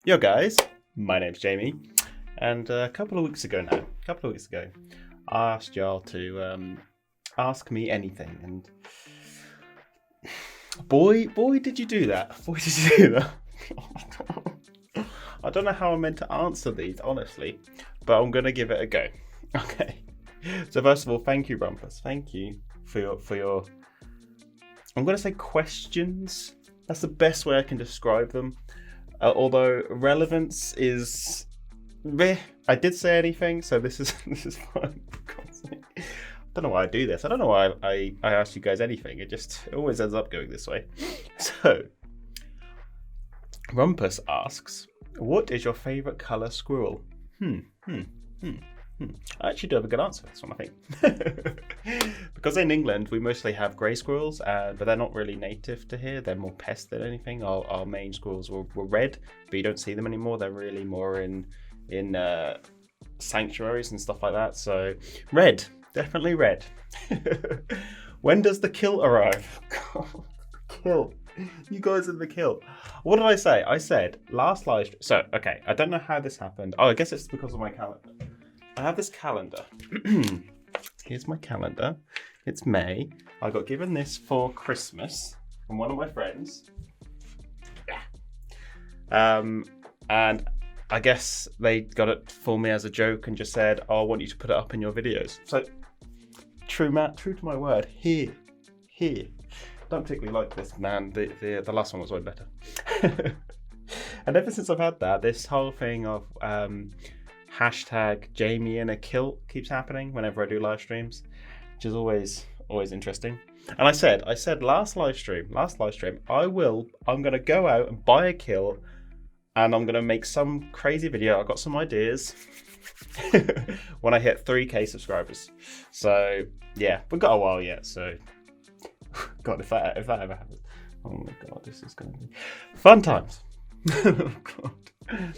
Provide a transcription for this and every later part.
Yo guys, my name's Jamie, and a couple of weeks ago, I asked y'all to ask me anything, and boy, did you do that. I don't know how I'm meant to answer these, honestly, but I'm gonna give it a go. Okay. So first of all, thank you, Rumpus. Thank you for your. I'm gonna say questions. That's the best way I can describe them. Although relevance is, I did say anything, so this is fine. I don't know why I do this. I don't know why I ask you guys anything. It always ends up going this way. So, Rumpus asks, "What is your favourite colour squirrel?" I actually do have a good answer for this one, I think. Because in England, we mostly have grey squirrels, but they're not really native to here. They're more pest than anything. Our main squirrels were red, but you don't see them anymore. They're really more in sanctuaries and stuff like that. So red, definitely red. When does the kilt arrive? God, kilt. You guys in the kilt. What did I say? I said last live stream. So, okay, I don't know how this happened. Oh, I guess it's because of my calendar. I have this calendar. Here's my calendar. It's May. I got given this for Christmas from one of my friends. Yeah. And I guess they got it for me as a joke and just said, "Oh, I want you to put it up in your videos." So, true to my word. Here. Don't particularly like this, man. The last one was way better. And ever since I've had that, this whole thing of hashtag JamieInAKilt keeps happening whenever I do live streams, which is always interesting. And I said last live stream, I'm gonna go out and buy a kilt, and I'm gonna make some crazy video. I've got some ideas when I hit 3K subscribers. So yeah, we've got a while yet. So God, if that ever happens, oh my God, this is gonna be fun times. Oh God.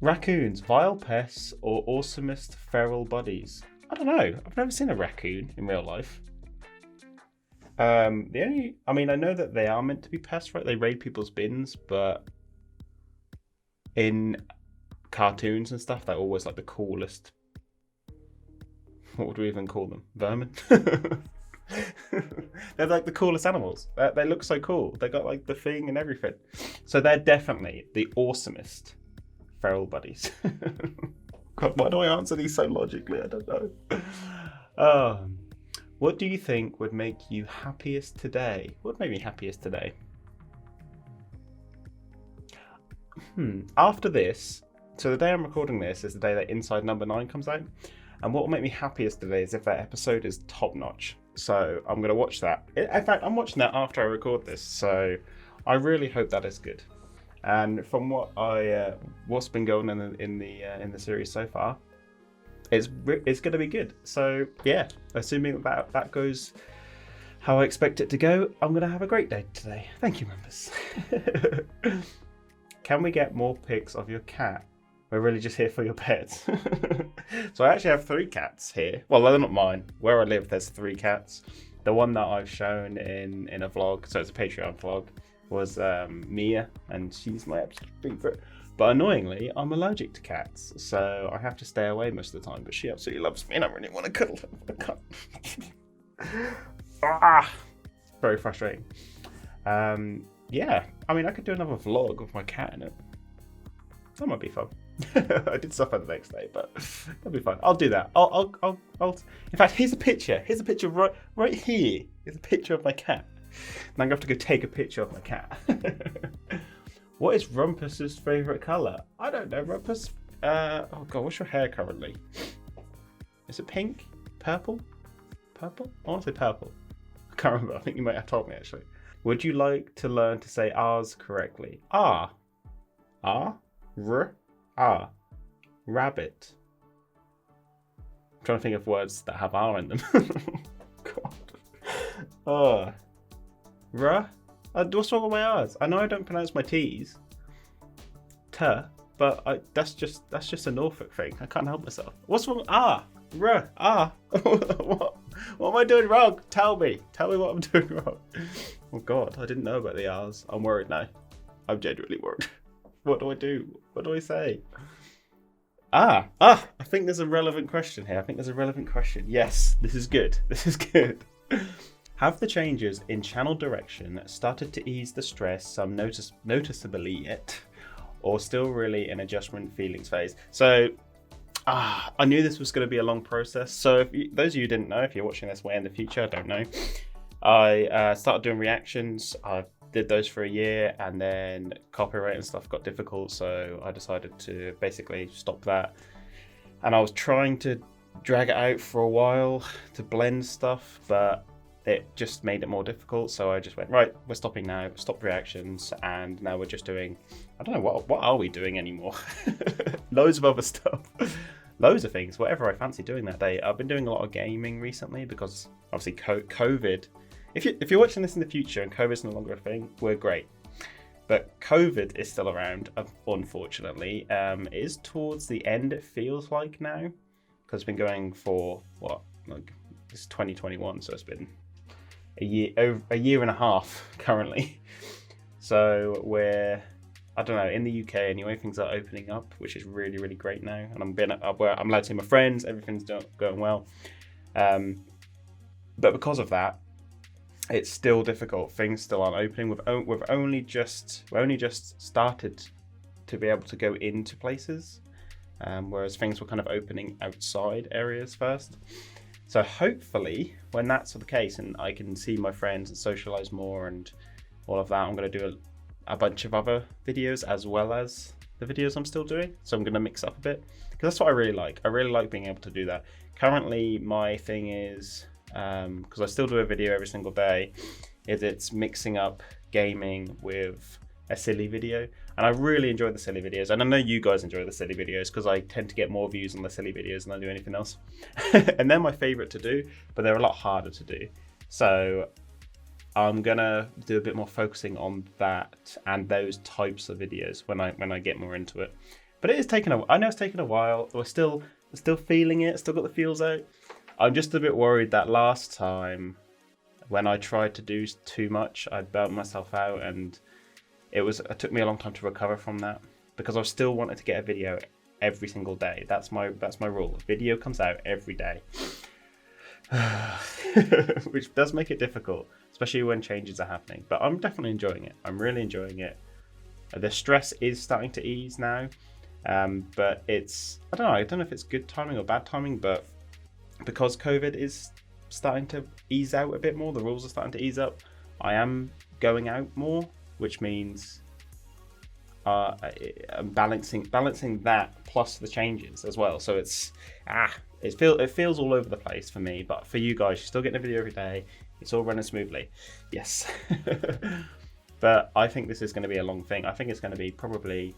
Raccoons, vile pests, or awesomest feral buddies? I don't know. I've never seen a raccoon in real life. I know that they are meant to be pests, right? They raid people's bins, but in cartoons and stuff, they're always like the coolest. What would we even call them? Vermin? They're like the coolest animals. They look so cool. They got like the thing and everything. So they're definitely the awesomest feral buddies. God, why do I answer these so logically? I don't know. What do you think would make you happiest today? What would make me happiest today? After this, so the day I'm recording this is the day that Inside Number 9 comes out. And what will make me happiest today is if that episode is top notch. So I'm going to watch that. In fact, I'm watching that after I record this. So I really hope that is good. And from what's been going on in the series so far, it's going to be good. So yeah, assuming that goes how I expect it to go, I'm going to have a great day today. Thank you, members. Can we get more pics of your cat? We're really just here for your pets. So I actually have 3 cats here. Well, they're not mine. Where I live, there's 3 cats. The one that I've shown in a vlog, so it's a Patreon vlog, was Mia, and she's my absolute favourite. But annoyingly, I'm allergic to cats, so I have to stay away most of the time. But she absolutely loves me, and I really want to cuddle her. I can't. Very frustrating. Yeah, I mean, I could do another vlog with my cat in it. That might be fun. I did suffer the next day, but that'll be fun. I'll do that. I'll. In fact, here's a picture. Here's a picture right here. Here's a picture of my cat. And I'm going to have to go take a picture of my cat. What is Rumpus's favourite colour? I don't know, Rumpus. Oh God, what's your hair currently? Is it pink? Purple? Purple? I want to say purple. I can't remember. I think you might have told me, actually. Would you like to learn to say R's correctly? R. R. R. R. Rabbit. I'm trying to think of words that have R in them. God. Oh. R. What's wrong with my R's? I know I don't pronounce my T's. T. But that's just a Norfolk thing. I can't help myself. What's wrong? R. R. R. What am I doing wrong? Tell me what I'm doing wrong. Oh God, I didn't know about the R's. I'm worried now. I'm genuinely worried. What do I do? What do I say? I think there's a relevant question here. Yes, this is good. Have the changes in channel direction started to ease the stress some noticeably yet, or still really an adjustment feelings phase? So, I knew this was going to be a long process. So, those of you who didn't know, if you're watching this way in the future, I don't know. I started doing reactions. I did those for a year, and then copyright and stuff got difficult, so I decided to basically stop that. And I was trying to drag it out for a while to blend stuff, but it just made it more difficult. So I just went, right, we're stopping now, stop reactions, and now we're just doing, I don't know, what are we doing anymore? Loads of other stuff. Loads of things, whatever I fancy doing that day. I've been doing a lot of gaming recently because obviously COVID. If you're watching this in the future and COVID's no longer a thing, we're great. But COVID is still around, unfortunately. It is towards the end, it feels like now, because it's been going for it's 2021, so it's been a year and a half currently. So we're, I don't know, in the UK anyway, things are opening up, which is really, really great now. And I'm allowed to see my friends, everything's going well. But because of that, it's still difficult. Things still aren't opening. We've only just started to be able to go into places, whereas things were kind of opening outside areas first. So hopefully, when that's the case and I can see my friends and socialize more and all of that, I'm going to do a bunch of other videos as well as the videos I'm still doing. So I'm going to mix up a bit because that's what I really like. I really like being able to do that. Currently, my thing is, because I still do a video every single day, it's mixing up gaming with a silly video. And I really enjoy the silly videos, and I know you guys enjoy the silly videos because I tend to get more views on the silly videos than I do anything else. And they're my favorite to do, but they're a lot harder to do. So I'm gonna do a bit more focusing on that and those types of videos when I get more into it. But it is I know it's taken a while. We're still feeling it, still got the feels out. I'm just a bit worried that last time when I tried to do too much, I burnt myself out, and it took me a long time to recover from that because I still wanted to get a video every single day. That's my rule. A video comes out every day. Which does make it difficult, especially when changes are happening. But I'm definitely enjoying it. I'm really enjoying it. The stress is starting to ease now. But I don't know if it's good timing or bad timing, but because COVID is starting to ease out a bit more, the rules are starting to ease up, I am going out more, which means I'm balancing that plus the changes as well. So it feels all over the place for me, but for you guys, you're still getting a video every day. It's all running smoothly. Yes. But I think this is going to be a long thing. I think it's going to be probably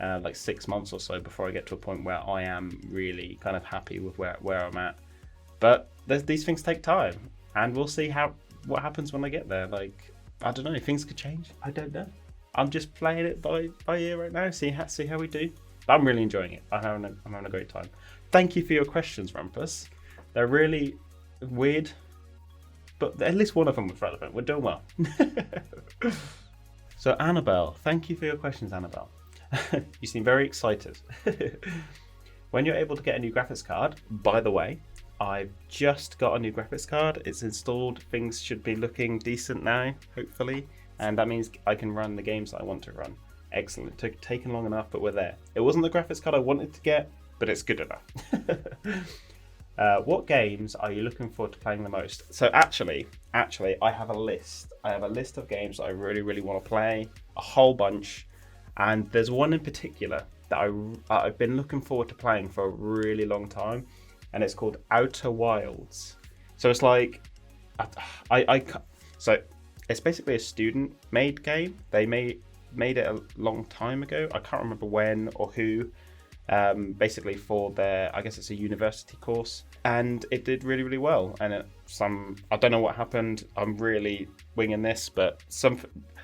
like 6 months or so before I get to a point where I am really kind of happy with where I'm at. But these things take time, and we'll see what happens when I get there. Like, I don't know, things could change. I don't know. I'm just playing it by ear right now. See how we do. But I'm really enjoying it. I'm having a great time. Thank you for your questions, Rumpus. They're really weird, but at least one of them was relevant. We're doing well. So Annabelle, thank you for your questions, Annabelle. You seem very excited. When you're able to get a new graphics card, by the way, I've just got a new graphics card. It's installed. Things should be looking decent now, hopefully. And that means I can run the games that I want to run. Excellent. It took taken long enough, but we're there. It wasn't the graphics card I wanted to get, but it's good enough. What games are you looking forward to playing the most? So actually, I have a list. I have a list of games that I really, really want to play. A whole bunch. And there's one in particular that I've been looking forward to playing for a really long time. And it's called Outer Wilds. So it's like, so it's basically a student-made game. They made it a long time ago. I can't remember when or who. Basically for their, I guess it's a university course, and it did really, really well. And I don't know what happened. I'm really winging this, but some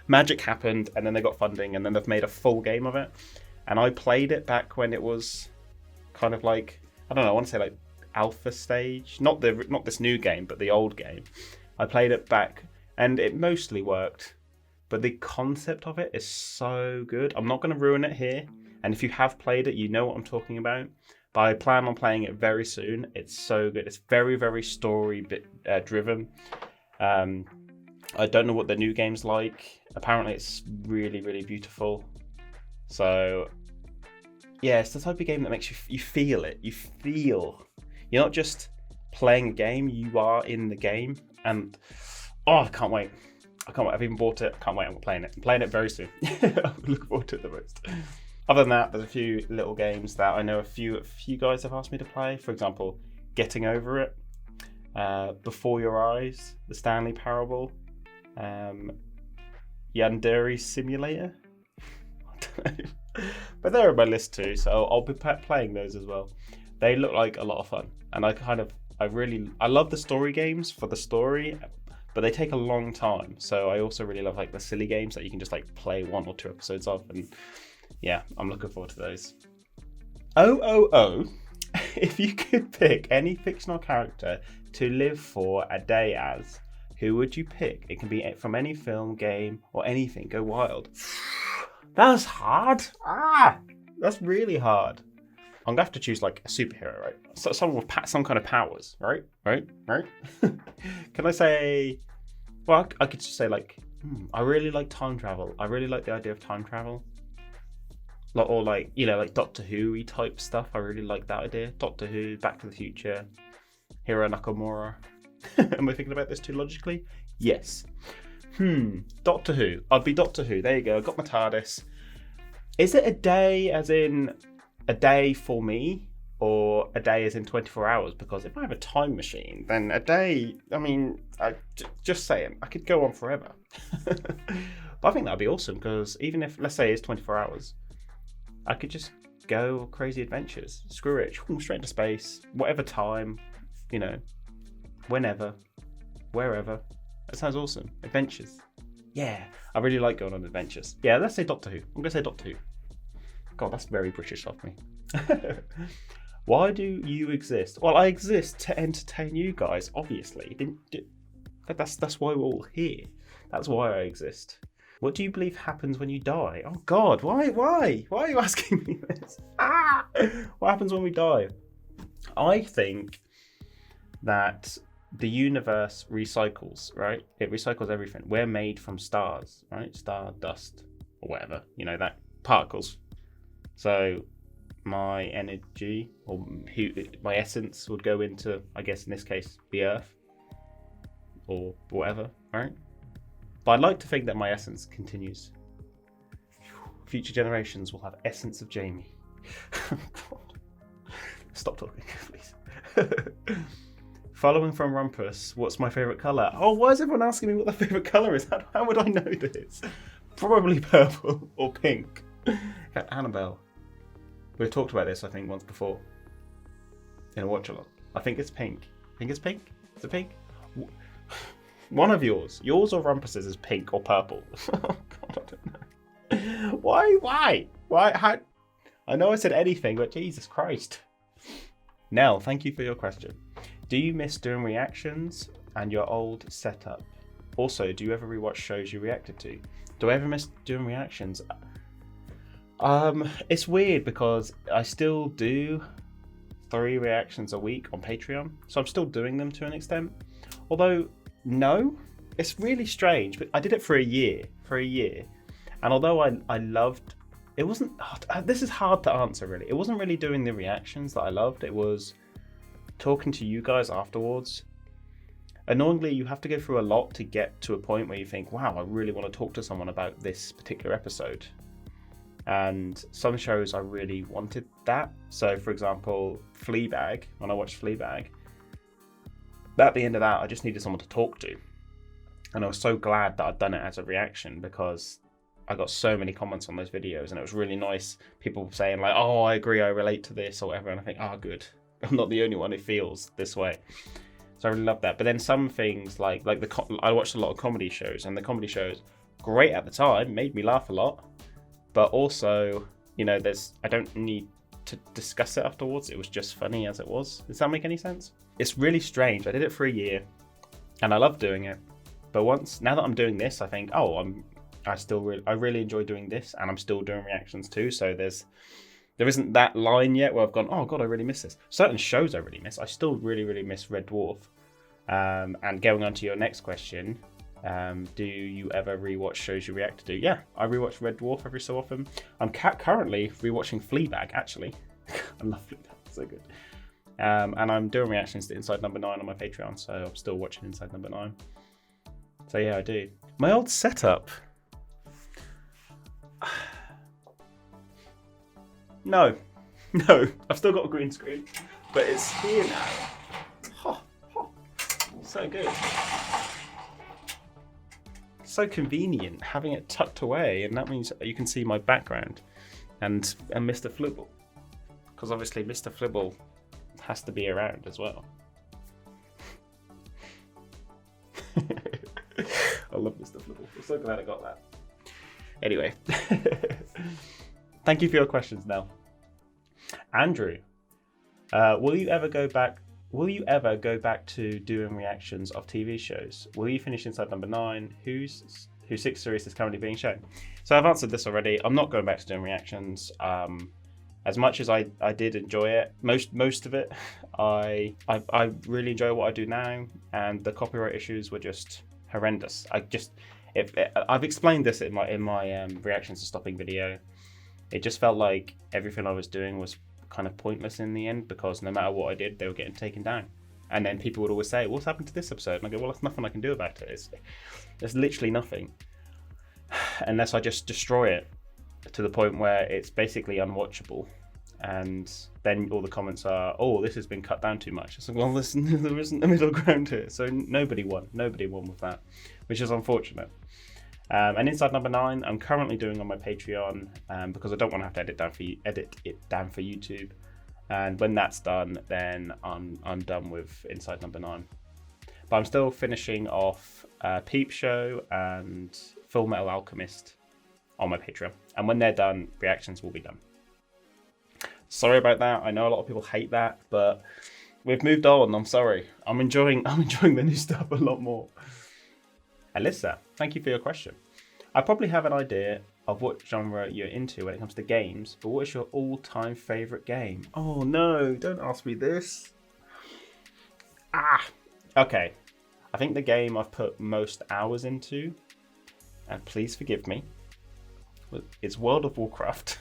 magic happened, and then they got funding, and then they've made a full game of it. And I played it back when it was kind of like, I don't know, I want to say like alpha stage, not this new game, but the old game. I played it back, and it mostly worked, but the concept of it is so good. I'm not going to ruin it here, and if you have played it, you know what I'm talking about. But I plan on playing it very soon. It's so good. It's very, very story driven. I don't know what the new game's like. Apparently it's really, really beautiful. So yeah, it's the type of game that makes you feel it. You feel. You're not just playing a game, you are in the game. And I can't wait. I've even bought it. I can't wait. I'm playing it. I'm playing it very soon. I'm looking forward to it the most. Other than that, there's a few little games that I know a few guys have asked me to play. For example, Getting Over It, Before Your Eyes, The Stanley Parable, Yandere Simulator. I don't know. But they're on my list too, so I'll be playing those as well. They look like a lot of fun, and I love the story games for the story, but they take a long time. So I also really love like the silly games that you can just like play 1 or 2 episodes of, and yeah, I'm looking forward to those. If you could pick any fictional character to live for a day as, who would you pick? It can be from any film, game, or anything. Go wild. That's hard. That's really hard. I'm gonna have to choose like a superhero, right? So someone with some kind of powers, right? Can I say? Well, I could just say like, I really like time travel. I really like the idea of time travel. Or like, you know, like Doctor Who-y type stuff. I really like that idea. Doctor Who, Back to the Future, Hiro Nakamura. Am I thinking about this too logically? Yes. Doctor Who. I'd be Doctor Who. There you go. I got my TARDIS. Is it a day as in a day for me, or a day as in 24 hours? Because if I have a time machine, then a day, I mean, just saying, I could go on forever. But I think that'd be awesome, because even if, let's say it's 24 hours, I could just go crazy adventures. Screw it. Straight into space, whatever time, you know, whenever, wherever. That sounds awesome. Adventures. Yeah, I really like going on adventures. Yeah, let's say Doctor Who. I'm going to say Doctor Who. God, that's very British of me. Why do you exist? Well, I exist to entertain you guys, obviously. That's why we're all here. That's why I exist. What do you believe happens when you die? Oh God, why? Why are you asking me this? What happens when we die? I think that the universe recycles, right? It recycles everything. We're made from stars, right? Star dust or whatever, you know, that particles. So my energy or my essence would go into, I guess in this case, the earth or whatever, right? But I'd like to think that my essence continues. Future generations will have essence of Jamie. God. Stop talking, please. Following from Rumpus, what's my favourite colour? Oh, why is everyone asking me what the favourite colour is? How would I know this? Probably purple or pink. Annabelle. We've talked about this, I think, once before. In a watch-along. I think it's pink. Is it pink? One of yours or Rumpus's is pink or purple. Oh God, I don't know. Why? How? I know I said anything, but Jesus Christ. Nell, thank you for your question. Do you miss doing reactions and your old setup? Also, do you ever rewatch shows you reacted to? Do I ever miss doing reactions? It's weird because I still do 3 reactions a week on Patreon, so I'm still doing them to an extent. Although, no, it's really strange, but I did it for a year, and although I loved, it wasn't, this is hard to answer really, it wasn't really doing the reactions that I loved, it was talking to you guys afterwards. Annoyingly, you have to go through a lot to get to a point where you think, wow, I really want to talk to someone about this particular episode. And some shows I really wanted that. So for example, Fleabag, when I watched Fleabag, at the end of that, I just needed someone to talk to. And I was so glad that I'd done it as a reaction because I got so many comments on those videos and it was really nice. People saying like, oh, I agree, I relate to this or whatever. And I think, oh, good. I'm not the only one who feels this way. So I really love that. But then some things like I watched a lot of comedy shows, and the comedy shows, great at the time, made me laugh a lot. But also, you know, I don't need to discuss it afterwards. It was just funny as it was. Does that make any sense? It's really strange. I did it for a year and I love doing it. But now that I'm doing this, I think, oh, I really enjoy doing this, and I'm still doing reactions too. So there isn't that line yet where I've gone, oh god, I really miss this. Certain shows I really miss. I still really miss Red Dwarf. And going on to your next question, do you ever rewatch shows you react to? Yeah, I rewatch Red Dwarf every so often. I'm currently rewatching Fleabag, actually. I love Fleabag, it's so good. And I'm doing reactions to Inside Number 9 on my Patreon, so I'm still watching Inside Number 9. So yeah, I do. My old setup. No, I've still got a green screen, but it's here now. So good. So convenient having it tucked away, and that means you can see my background and Mr. Flibble, because obviously Mr. Flibble has to be around as well. I love Mr. Flibble. I'm so glad I got that. Anyway, thank you for your questions, Nell. Andrew, will you ever go back to doing reactions of TV shows? Will you finish Inside Number 9? Whose 6th series is currently being shown? So I've answered this already. I'm not going back to doing reactions. As much as I did enjoy it, most of it, I really enjoy what I do now, and the copyright issues were just horrendous. I've explained this in my reactions to stopping video. It just felt like everything I was doing was kind of pointless in the end, because no matter what I did, they were getting taken down. And then people would always say, what's happened to this episode? And I go, well, there's nothing I can do about it. There's literally nothing, unless I just destroy it to the point where it's basically unwatchable. And then all the comments are, oh, this has been cut down too much. It's like, well, there isn't a middle ground here. So nobody won with that, which is unfortunate. And Inside Number 9, I'm currently doing on my Patreon, because I don't want to have to edit it down for YouTube. And when that's done, then I'm done with Inside Number 9. But I'm still finishing off Peep Show and Full Metal Alchemist on my Patreon. And when they're done, reactions will be done. Sorry about that. I know a lot of people hate that, but we've moved on. I'm sorry. I'm enjoying the new stuff a lot more. Alyssa, thank you for your question. I probably have an idea of what genre you're into when it comes to games, but what is your all-time favourite game? Oh no, don't ask me this. Okay. I think the game I've put most hours into, and please forgive me, it's World of Warcraft.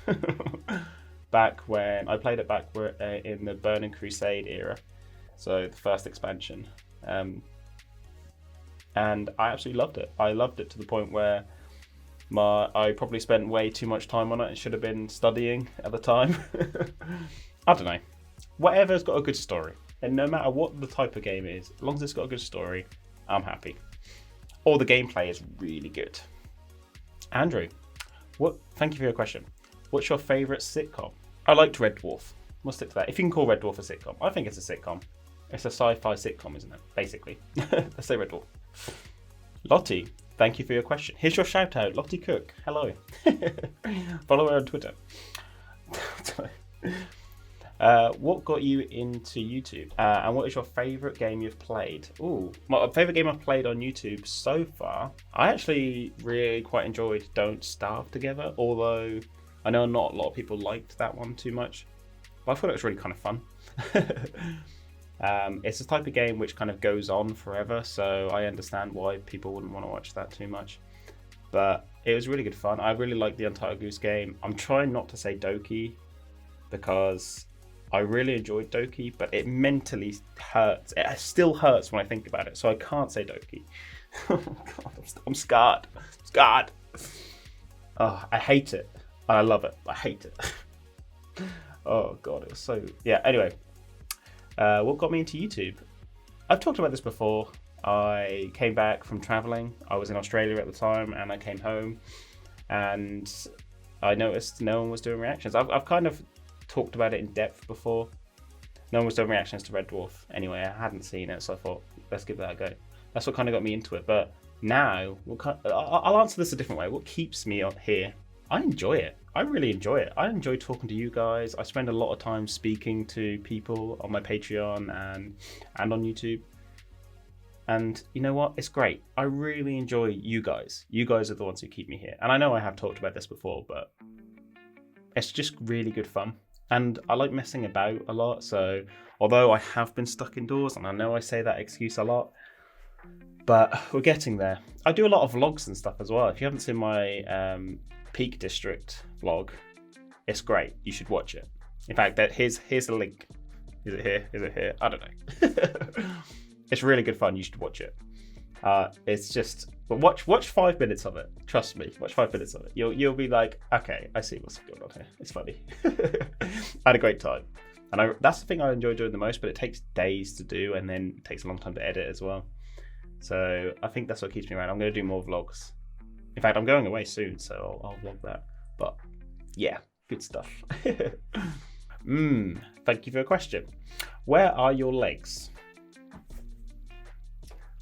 Back when I played it in the Burning Crusade era, so the first expansion. And I absolutely loved it. I loved it to the point where I probably spent way too much time on it and should have been studying at the time. I don't know. Whatever's got a good story. And no matter what the type of game is, as long as it's got a good story, I'm happy. Or the gameplay is really good. Andrew, thank you for your question. What's your favourite sitcom? I liked Red Dwarf. We'll stick to that. If you can call Red Dwarf a sitcom. I think it's a sitcom. It's a sci-fi sitcom, isn't it? Basically. Let's say Red Dwarf. Lottie, thank you for your question. Here's your shout out, Lottie Cook. Hello. Follow her on Twitter. What got you into YouTube? And what is your favourite game you've played? Ooh, my favourite game I've played on YouTube so far, I actually really quite enjoyed Don't Starve Together, although I know not a lot of people liked that one too much, but I thought it was really kind of fun. It's a type of game which kind of goes on forever, so I understand why people wouldn't want to watch that too much. But it was really good fun. I really like the Untitled Goose Game. I'm trying not to say Doki, because I really enjoyed Doki, but it mentally hurts. It still hurts when I think about it, so I can't say Doki. Oh God, I'm scarred. Scarred. Oh, I hate it. And I love it. I hate it. Oh God, it was so... Yeah, anyway. What got me into YouTube? I've talked about this before. I came back from traveling. I was in Australia at the time, and I came home, and I noticed no one was doing reactions. I've kind of talked about it in depth before. No one was doing reactions to Red Dwarf. Anyway, I hadn't seen it, so I thought, let's give that a go. That's what kind of got me into it. But now, I'll answer this a different way. What keeps me up here? I enjoy it. I really enjoy it. I enjoy talking to you guys. I spend a lot of time speaking to people on my Patreon and on YouTube. And you know what? It's great. I really enjoy you guys. You guys are the ones who keep me here. And I know I have talked about this before, but it's just really good fun. And I like messing about a lot. So although I have been stuck indoors, and I know I say that excuse a lot, but we're getting there. I do a lot of vlogs and stuff as well. If you haven't seen my Peak District vlog, it's great. You should watch it. In fact, here's a link. Is it here? Is it here? I don't know. It's really good fun. You should watch it. It's just, but watch 5 minutes of it. Trust me, watch 5 minutes of it. You'll be like, okay, I see what's going on here. It's funny. I had a great time, and that's the thing I enjoy doing the most. But it takes days to do, and then it takes a long time to edit as well. So I think that's what keeps me around. I'm going to do more vlogs. In fact, I'm going away soon, so I'll vlog that. But yeah, good stuff. Thank you for your question. Where are your legs?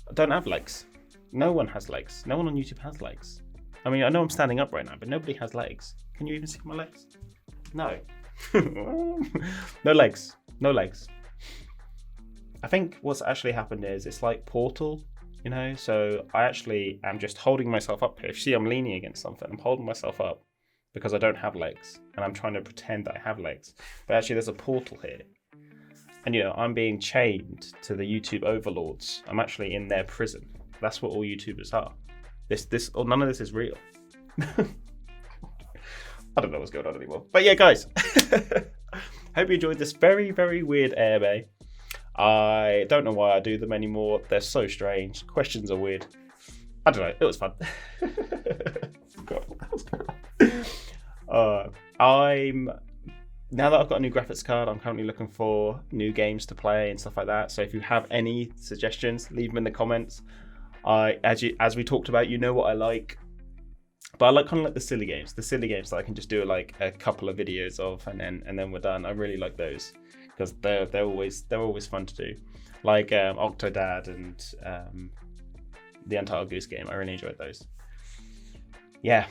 I don't have legs. No one has legs. No one on YouTube has legs. I mean, I know I'm standing up right now, but nobody has legs. Can you even see my legs? No. No legs. No legs. I think what's actually happened is it's like Portal, you know? So I actually am just holding myself up here. If you see, I'm leaning against something. I'm holding myself up because I don't have legs. And I'm trying to pretend that I have legs. But actually, there's a portal here. And, you know, I'm being chained to the YouTube overlords. I'm actually in their prison. That's what all YouTubers are. None of this is real. I don't know what's going on anymore. But yeah, guys. Hope you enjoyed this very, very weird AMA. I don't know why I do them anymore. They're so strange. Questions are weird. I don't know. It was fun. God, what was going on? Now that I've got a new graphics card, I'm currently looking for new games to play and stuff like that. So if you have any suggestions, leave them in the comments. As we talked about, you know what I like. But I like kind of like the silly games that I can just do like a couple of videos of, and then we're done. I really like those because they're always fun to do. Like Octodad and the Untitled Goose Game. I really enjoyed those. Yeah.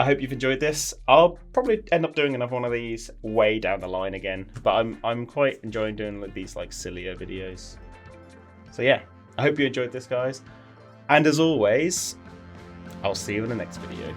I hope you've enjoyed this. I'll probably end up doing another one of these way down the line again, but I'm quite enjoying doing these like sillier videos. So yeah, I hope you enjoyed this, guys. And as always, I'll see you in the next video.